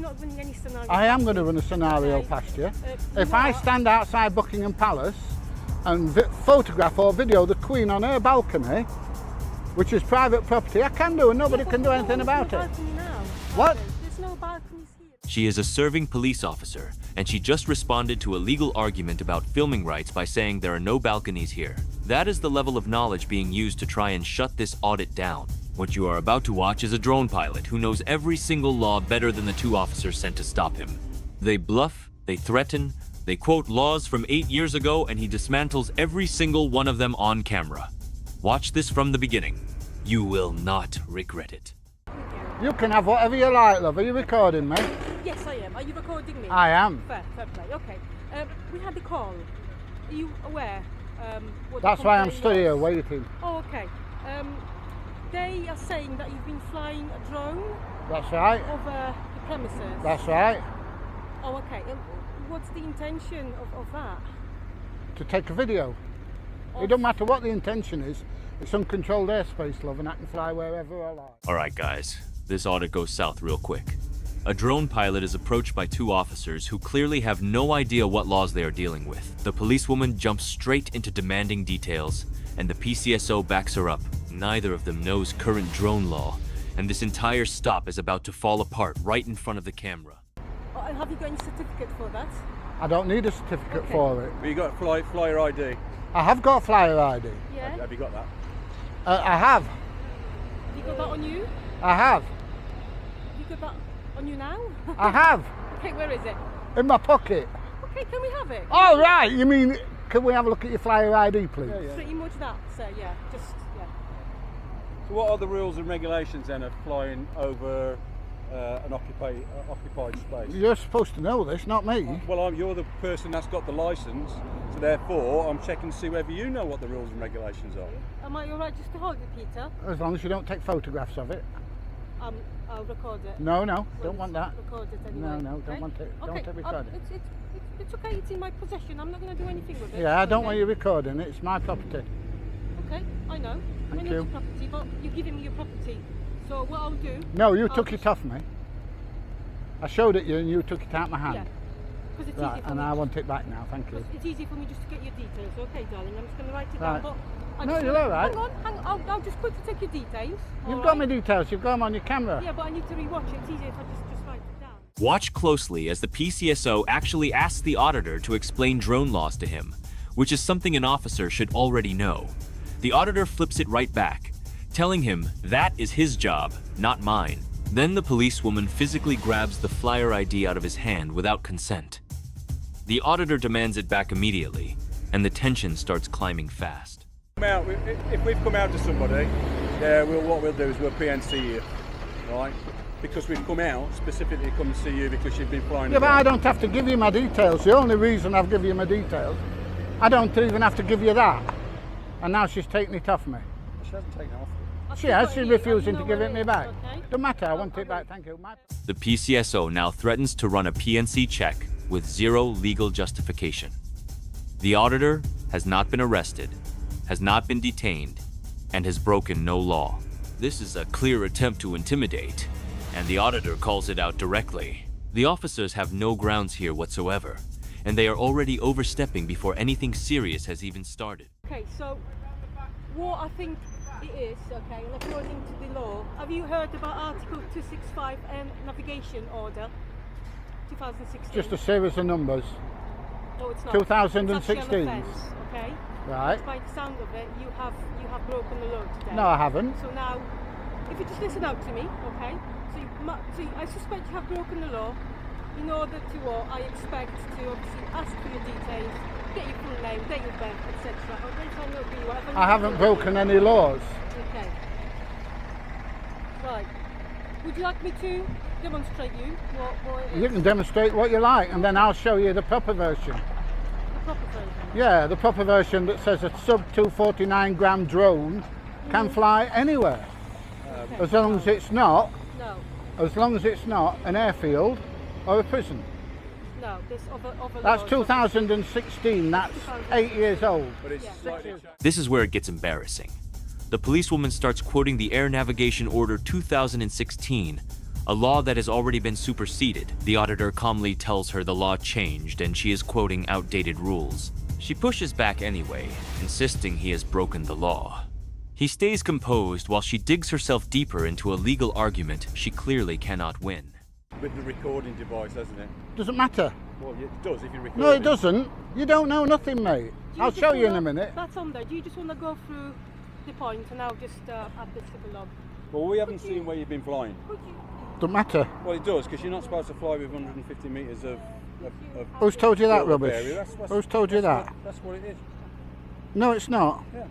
not running any scenario. I am going to run a scenario past you. If I stand outside Buckingham Palace and photograph or video the Queen on her balcony, which is private property, I can do, and nobody can do anything about it. What? There's no balconies here. She is a serving police officer, and she just responded to a legal argument about filming rights by saying there are no balconies here. That is the level of knowledge being used to try and shut this audit down. What you are about to watch is a drone pilot who knows every single law better than the two officers sent to stop him. They bluff, they threaten, they quote laws from 8 years ago, and he dismantles every single one of them on camera. Watch this from the beginning. You will not regret it. You can have whatever you like, love. Are you recording me? Yes, I am. Are you recording me? I am. Fair play. Okay. We had a call. Are you aware? What That's the why I'm complaint still here was? waiting. Oh, okay. They are saying that you've been flying a drone That's right. over the premises. That's right. Oh, okay. What's the intention of that? To take a video. It don't matter what the intention is. It's uncontrolled airspace, love, and I can fly wherever I like. Alright guys, this audit goes south real quick. A drone pilot is approached by two officers who clearly have no idea what laws they are dealing with. The policewoman jumps straight into demanding details, and the PCSO backs her up. Neither of them knows current drone law, and this entire stop is about to fall apart right in front of the camera. Oh, and have you got any certificate for that? I don't need a certificate Okay. for it. But you got flyer ID. I have got flyer ID. Yeah? Have you got that? I have. Have you got that on you? I have. Have you got that on you now? I have. Okay, where is it? In my pocket. Okay, can we have it? All right. You mean, can we have a look at your flyer ID, please? Yeah. Pretty much that, so yeah, yeah. So what are the rules and regulations then of flying over an occupied space? You're supposed to know this, not me. Well, you're the person that's got the license, so therefore I'm checking to see whether you know what the rules and regulations are. Am I alright just to hold it, Peter? As long as you don't take photographs of it. I'll record it. No, Well, don't want that. Record it anyway. No, don't okay? want it. Don't Okay, take recording. it's okay, it's in my possession. I'm not going to do anything with it. Yeah, I don't okay? want you recording. It's my property. Okay, I know. I Thank know you. it's property, but you're giving me your property. So what I'll do... No, you I'll took just- it off me. I showed it you and you took it out my hand. Yeah. Because it's Right, easy for and me. I want it back now, thank you. It's easy for me just to get your details. Okay, darling, I'm just going to write it Right. down. But I No, just you're want- all right. Hang on. I'll just quickly take your details. You've all got my right? details, you've got them on your camera. Yeah, but I need to rewatch it. It's easier if I just write it down. Watch closely as the PCSO actually asks the auditor to explain drone laws to him, which is something an officer should already know. The auditor flips it right back, telling him that is his job, not mine. Then the policewoman physically grabs the flyer ID out of his hand without consent. The auditor demands it back immediately, and the tension starts climbing fast. If we've come out to somebody, what we'll do is we'll PNC you, right? Because we've come out specifically to come and see you because you've been flying. Yeah, but around. I don't have to give you my details. The only reason I've given you my details, I don't even have to give you that. And now she's taking it off me. She hasn't taken it off. I've She still has, got she's it here. refusing You to know give where it me is, back. okay? Don't matter, I want Okay. it back, thank you. The PCSO now threatens to run a PNC check with zero legal justification. The auditor has not been arrested, has not been detained, and has broken no law. This is a clear attempt to intimidate, and the auditor calls it out directly. The officers have no grounds here whatsoever, and they are already overstepping before anything serious has even started. Okay, so what I think it is, okay, and according to the law, have you heard about Article 265 Navigation Order 2016? Just a series of numbers. No, it's not. 2016. It's actually an offence, okay? Right. By the sound of it, you have broken the law today. No, I haven't. So now, if you just listen out to me, okay? So I suspect you have broken the law. In order to what I expect to obviously ask for your details, get your full name, date of birth, etc. I haven't broken any laws. Okay. Right. Would you like me to demonstrate you what it is? You can demonstrate what you like, and then I'll show you the proper version. The proper version. Yeah, the proper version that says a sub 249 gram drone can fly anywhere. Okay. As long as it's not, No. as long as it's not an airfield or a prison. No. This other That's laws. 2016, that's 8 years old. But it's Yeah. slightly. This is where it gets embarrassing. The policewoman starts quoting the Air Navigation Order 2016, a law that has already been superseded. The auditor calmly tells her the law changed and she is quoting outdated rules. She pushes back anyway, insisting he has broken the law. He stays composed while she digs herself deeper into a legal argument she clearly cannot win. With the recording device, doesn't it? Doesn't matter. Well, it does if you record. No, it doesn't. You don't know nothing, mate. I'll show you in a minute. That's on there. Do you just want to go through the point and I'll just add this to the log? Well, we haven't seen where you've been flying. Doesn't matter. Well, it does, because you're not supposed to fly with 150 metres of Who's told you that built-up rubbish? area. Who's told you that? That's what it is. No, it's not. Yeah.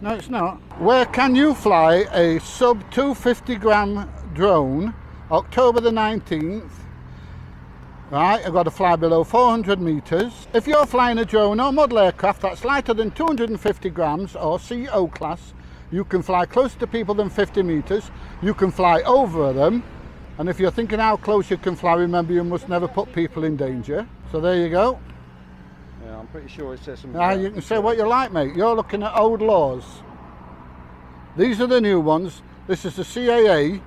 No, it's not. Where can you fly a sub 250 gram drone, October the 19th? Right, I've got to fly below 400 metres. If you're flying a drone or model aircraft that's lighter than 250 grams or CO class, you can fly closer to people than 50 metres. You can fly over them. And if you're thinking how close you can fly, remember you must never put people in danger. So there you go. Yeah, I'm pretty sure it says something. Now you can say what you like, mate. You're looking at old laws. These are the new ones. This is the CAA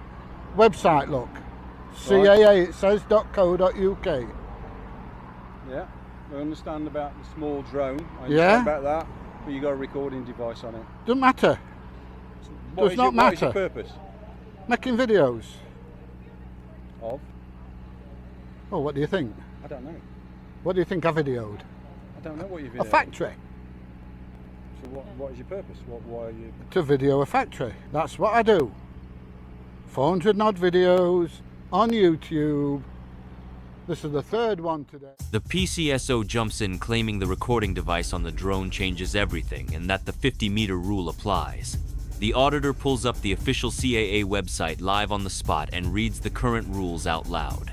website, look. CAA, it says .co.uk. Yeah, I understand about the small drone. I understand Yeah. about that, but you got a recording device on it. Doesn't matter. Does not What is your matter. purpose? Making videos. Of? Oh, what do you think? I don't know. What do you think I videoed? I don't know what you've A factory. So what is your purpose? Why are you? To video a factory. That's what I do. 400 odd videos on YouTube. This is the third one today. The PCSO jumps in claiming the recording device on the drone changes everything and that the 50-meter rule applies. The auditor pulls up the official CAA website live on the spot and reads the current rules out loud.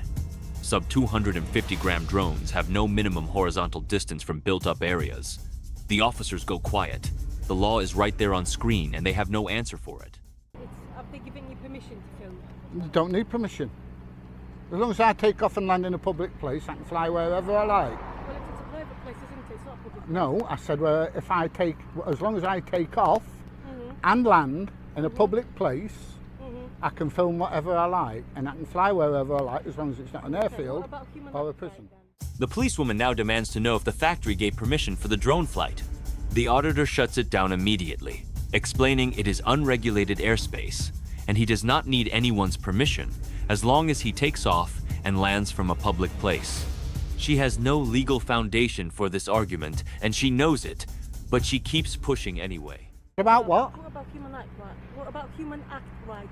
Sub 250 gram drones have no minimum horizontal distance from built-up areas. The officers go quiet. The law is right there on screen and they have no answer for it. Have they given you permission to film? You don't need permission. As long as I take off and land in a public place, I can fly wherever I like. Well, if it's a private place, isn't it? It's not a public place. No, I said as long as I take off and land in a public place, I can film whatever I like and I can fly wherever I like as long as it's not an airfield or a prison. The policewoman now demands to know if the factory gave permission for the drone flight. The auditor shuts it down immediately, explaining it is unregulated airspace and he does not need anyone's permission as long as he takes off and lands from a public place. She has no legal foundation for this argument and she knows it, but she keeps pushing anyway. About what? What about human act rights? What about human act rights?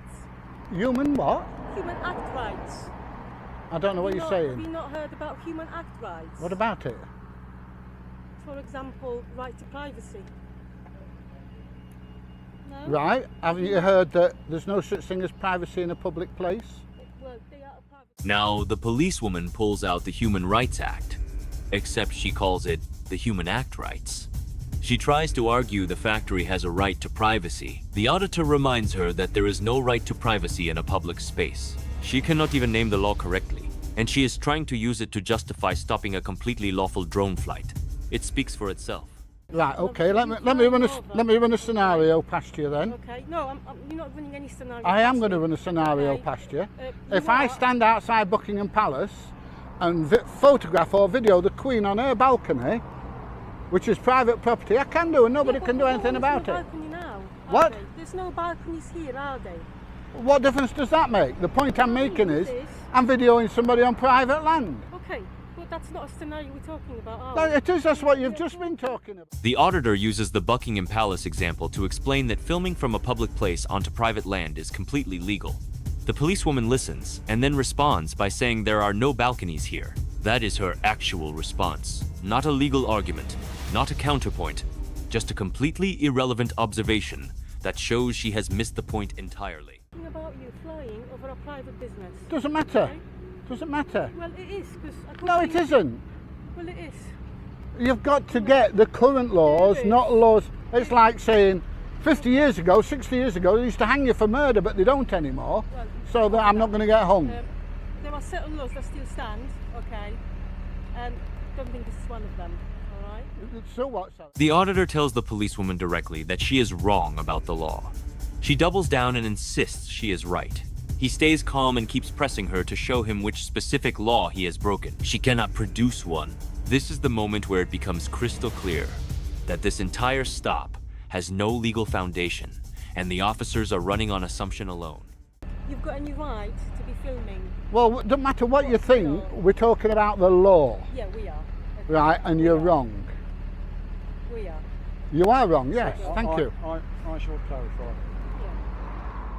Human what? Human act rights. I don't know what you're Have saying. you not heard about human act rights? What about it? For example, right to privacy. No? Right, haven't you heard that there's no such thing as privacy in a public place? Well, they are a private. Now, the policewoman pulls out the Human Rights Act, except she calls it the Human Act Rights. She tries to argue the factory has a right to privacy. The auditor reminds her that there is no right to privacy in a public space. She cannot even name the law correctly, and she is trying to use it to justify stopping a completely lawful drone flight. It speaks for itself. Right, okay, let me run a scenario past you then. Okay, no, you're not running any scenario. I am past going to me. run a scenario Okay. past you. You If I are- stand outside Buckingham Palace and photograph or video the Queen on her balcony, which is private property, I can do and nobody Yeah, can but do anything there's about no it. balcony now, are What? they? There's no balconies here, are they? What difference does that make? The point I'm making is, It is. I'm videoing somebody on private land. Okay, but that's not a scenario we're talking about, are No, we? it is, that's what you've just been talking about. The auditor uses the Buckingham Palace example to explain that filming from a public place onto private land is completely legal. The policewoman listens and then responds by saying there are no balconies here. That is her actual response. Not a legal argument, not a counterpoint, just a completely irrelevant observation that shows she has missed the point entirely. Talking about you flying over a private business. Doesn't matter. Okay? Doesn't matter. Well, it is, because... No, it isn't. Well, it is. You've got to get the current laws, not laws. It's like saying 50 years ago, 60 years ago, they used to hang you for murder, but they don't anymore. Well, So that I'm not going to get hung. There are certain laws that still stand, okay, and I don't think this is one of them, all right? So what? Sorry? The auditor tells the policewoman directly that she is wrong about the law. She doubles down and insists she is right. He stays calm and keeps pressing her to show him which specific law he has broken. She cannot produce one. This is the moment where it becomes crystal clear that this entire stop has no legal foundation, and the officers are running on assumption alone. You've got any right to be filming. Well, it doesn't matter what you think, we're talking about the law. Yeah, we are. Okay. Right, and you're wrong. We are. You are wrong, yes, thank you. I shall clarify.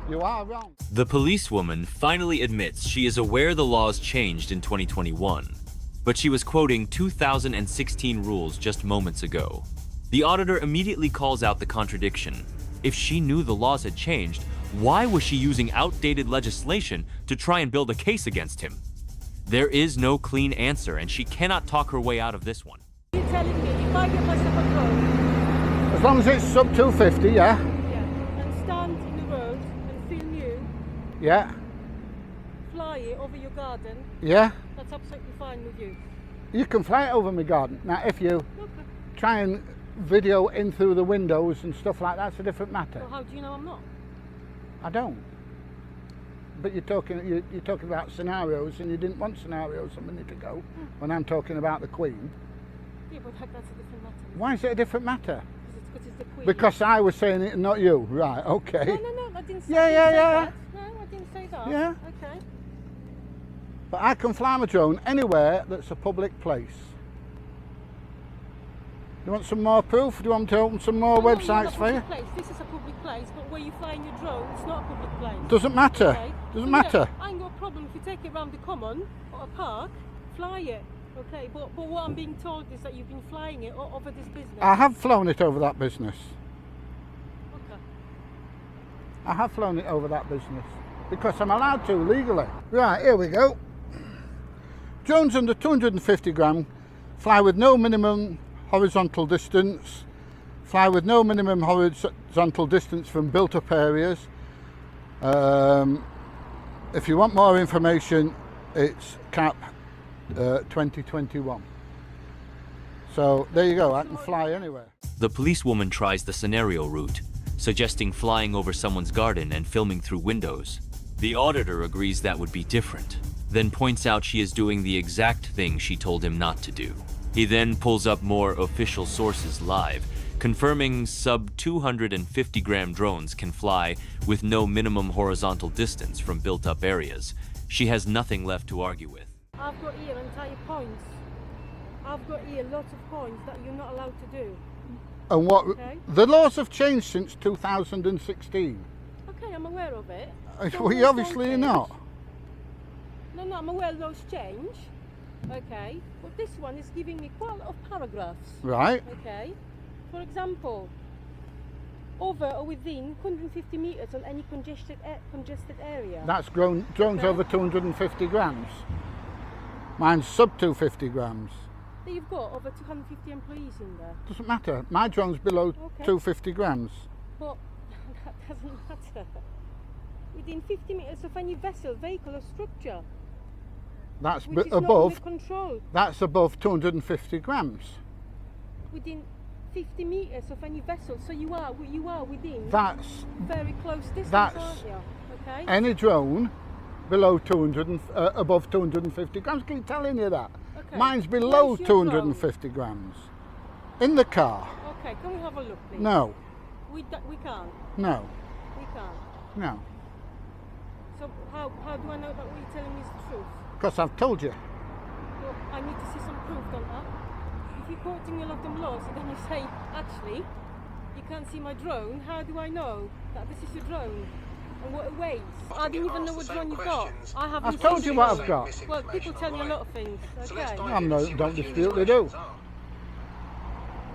You are wrong. The policewoman finally admits she is aware the laws changed in 2021, but she was quoting 2016 rules just moments ago. The auditor immediately calls out the contradiction. If she knew the laws had changed, why was she using outdated legislation to try and build a case against him? There is no clean answer, and she cannot talk her way out of this one. You're telling me if I get myself a drone, As long as it's sub 250, yeah? and stand in the road and film you, Yeah, fly it over your garden, yeah. that's absolutely fine with you. You can fly it over my garden. Now, if you Okay. try and video in through the windows and stuff like that's a different matter. Well, how do you know I'm not? I don't. But you're talking about scenarios, and you didn't want scenarios a minute ago when I'm talking about the Queen. Yeah, but that's a different matter. Why is it a different matter? Because it's the Queen. Because I was saying it, not you. Right, okay. No, I didn't say, Yeah, I didn't yeah, say yeah. that. No, I didn't say that. Yeah. Okay. But I can fly my drone anywhere that's a public place. You want some more proof? Do you want me to open some more No, websites for you? place. This is a public place, but where you flying your drone, it's not a public place. Doesn't matter. Okay? Doesn't So, matter. Yeah, I ain't got a problem if you take it around the common or a park, fly it. Okay, but what I'm being told is that you've been flying it over this business. I have flown it over that business. Okay. I have flown it over that business because I'm allowed to legally. Right, here we go. Drones under 250 gram fly with no minimum horizontal distance, fly with no minimum horizontal distance from built up areas. If you want more information, it's CAP 2021. So there you go, I can fly anywhere. The policewoman tries the scenario route, suggesting flying over someone's garden and filming through windows. The auditor agrees that would be different, then points out she is doing the exact thing she told him not to do. He then pulls up more official sources live, confirming sub 250 gram drones can fly with no minimum horizontal distance from built up areas. She has nothing left to argue with. I've got here entire points. I've got here lots of points that you're not allowed to do. And what Okay. the laws have changed since 2016. Okay, I'm aware of it. Well, you obviously are not. No, I'm aware laws change. Okay, but this one is giving me quite a lot of paragraphs. Right. Okay, for example, over or within 150 meters on any congested area. That's drones Okay. over 250 grams. Mine's sub 250 grams. So you've got over 250 employees in there, Doesn't matter. My drone's below Okay. 250 grams. but that doesn't matter. Within 50 meters of any vessel, vehicle or structure, That's which is not above. under control. That's above 250 grams. Within 50 meters of any vessel, so you are within That's very close distance, that's- aren't you? Okay. any drone below 200 above 250 grams. Keep telling you that. Okay. Mine's below Where's your 250 grams. In the car. Okay, can we have a look, please? No. We can't. No. We can't. No. So how do I know that what you're telling me is the truth? Because I've told you. Well, I need to see some proof, don't I? If you're quoting me a lot of laws and then you say, actually, you can't see my drone, how do I know that this is your drone? And what it weighs? I didn't even know what drone you've got. I haven't I've told seen you it. what I've got. Well, people tell me a lot of things, okay? Don't dispute they do.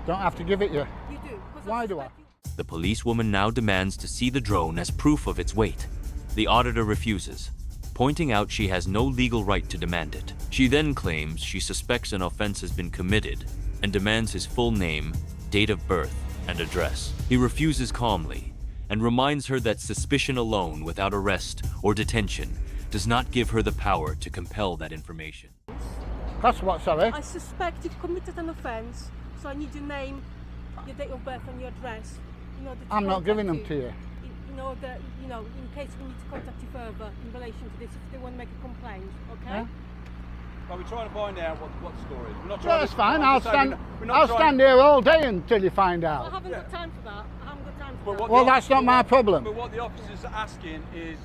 Don't have to give it you. You do. 'Cause Why do I? suspect you- The policewoman now demands to see the drone as proof of its weight. The auditor refuses, pointing out she has no legal right to demand it. She then claims she suspects an offense has been committed and demands his full name, date of birth, and address. He refuses calmly and reminds her that suspicion alone without arrest or detention does not give her the power to compel that information. That's what, sorry? I suspect you've committed an offence, so I need your name, your date of birth and your address. In order to I'm not giving them contact to you. you know, that, you know, in case we need to contact you further in relation to this, if they want to make a complaint, okay? Yeah. Well, we're trying to find out what the story is. We're not Yeah, trying that's to, fine. I'm I'll just saying stand. we're not I'll trying- stand here all day until you find I out. haven't Yeah. got time for that. I haven't got time for But that. what Well, the that's not my problem. But what the officer's asking is,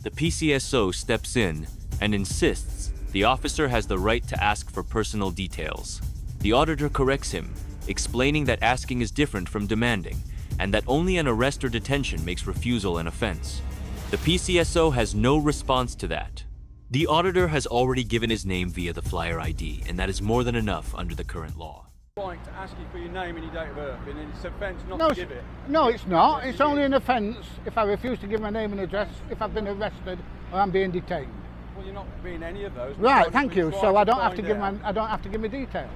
The PCSO steps in and insists the officer has the right to ask for personal details. The auditor corrects him, explaining that asking is different from demanding, and that only an arrest or detention makes refusal an offense. The PCSO has no response to that. The auditor has already given his name via the flyer ID, and that is more than enough under the current law. right to ask you for your name and your date of birth, and it's an offence not No, to give it. no, it's not. Yes, It's it only is. an offence if I refuse to give my name and address, if I've been arrested or I'm being detained. Well, you're not being any of those. Right, We're thank trying you. to So I don't have to find give out, I don't have to give my details.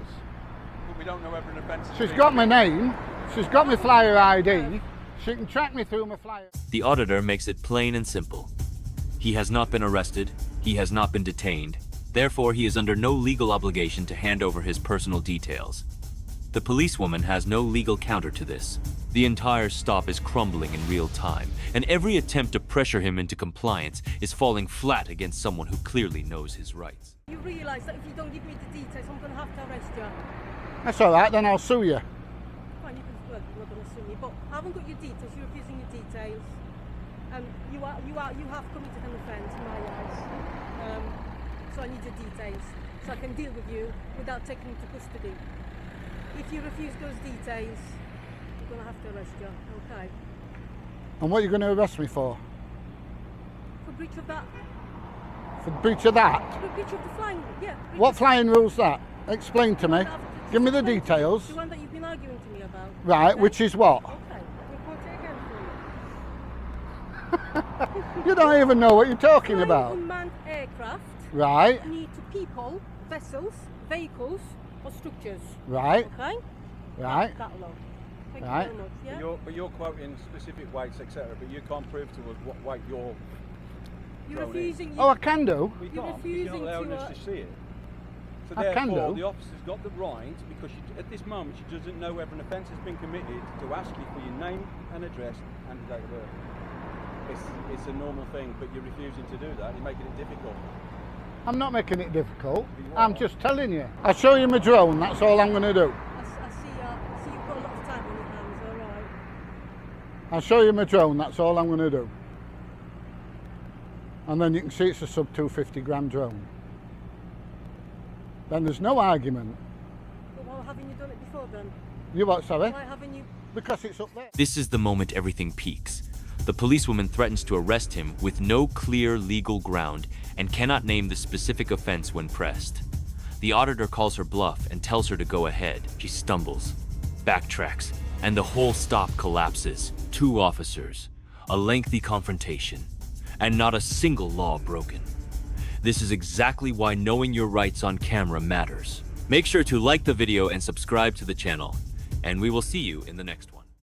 But we don't know whether an offence is She's being got my committed. name. She's got my flyer ID. She can track me through my flyer. The auditor makes it plain and simple. He has not been arrested, he has not been detained, therefore he is under no legal obligation to hand over his personal details. The policewoman has no legal counter to this. The entire stop is crumbling in real time, and every attempt to pressure him into compliance is falling flat against someone who clearly knows his rights. You realise that if you don't give me the details, I'm going to have to arrest you. That's all right. Then I'll sue you. Fine, you can, well, you're not going to sue me, but I haven't got your details. You're refusing your details. You have committed an offence in my eyes. So I need your details so I can deal with you without taking you to custody. If you refuse those details, I'm going to have to arrest you. Okay. And what are you going to arrest me for? For breach of that. For breach of that? For breach of the flying. Yeah. breach What of- flying rule's that? Explain to me. Give me the explain to you. details. The one that you've been arguing to me about. Right, Okay? which is what? Okay. We'll quote it again for you. You don't even know what you're talking Flying about. unmanned aircraft Right, need to people, vessels, vehicles, or structures. right, Okay? right. That law. Thank Right. you very much. Yeah? But you're quoting specific weights, etc. But you can't prove to us what weight you're. You're thrown in. refusing. Oh, I can do. We You're can't. Because you're refusing not allowing to, us to see it. So I can therefore, do. the officer's got the right, because at this moment she doesn't know whether an offence has been committed, to ask you for your name and address and date of birth. It's a normal thing, but you're refusing to do that. You're making it difficult. I'm not making it difficult. You I'm are. just telling you. I'll show you my drone. That's all I'm going to do. I see you've got a lot of time on your hands, alright? I'll show you my drone. That's all I'm going to do. And then you can see it's a sub 250 gram drone. Then there's no argument. But why haven't you done it before then? You what, sorry? Why haven't you? Because it's up there. This is the moment everything peaks. The policewoman threatens to arrest him with no clear legal ground and cannot name the specific offense when pressed. The auditor calls her bluff and tells her to go ahead. She stumbles, backtracks, and the whole stop collapses. 2 officers, a lengthy confrontation, and not a single law broken. This is exactly why knowing your rights on camera matters. Make sure to like the video and subscribe to the channel, and we will see you in the next one.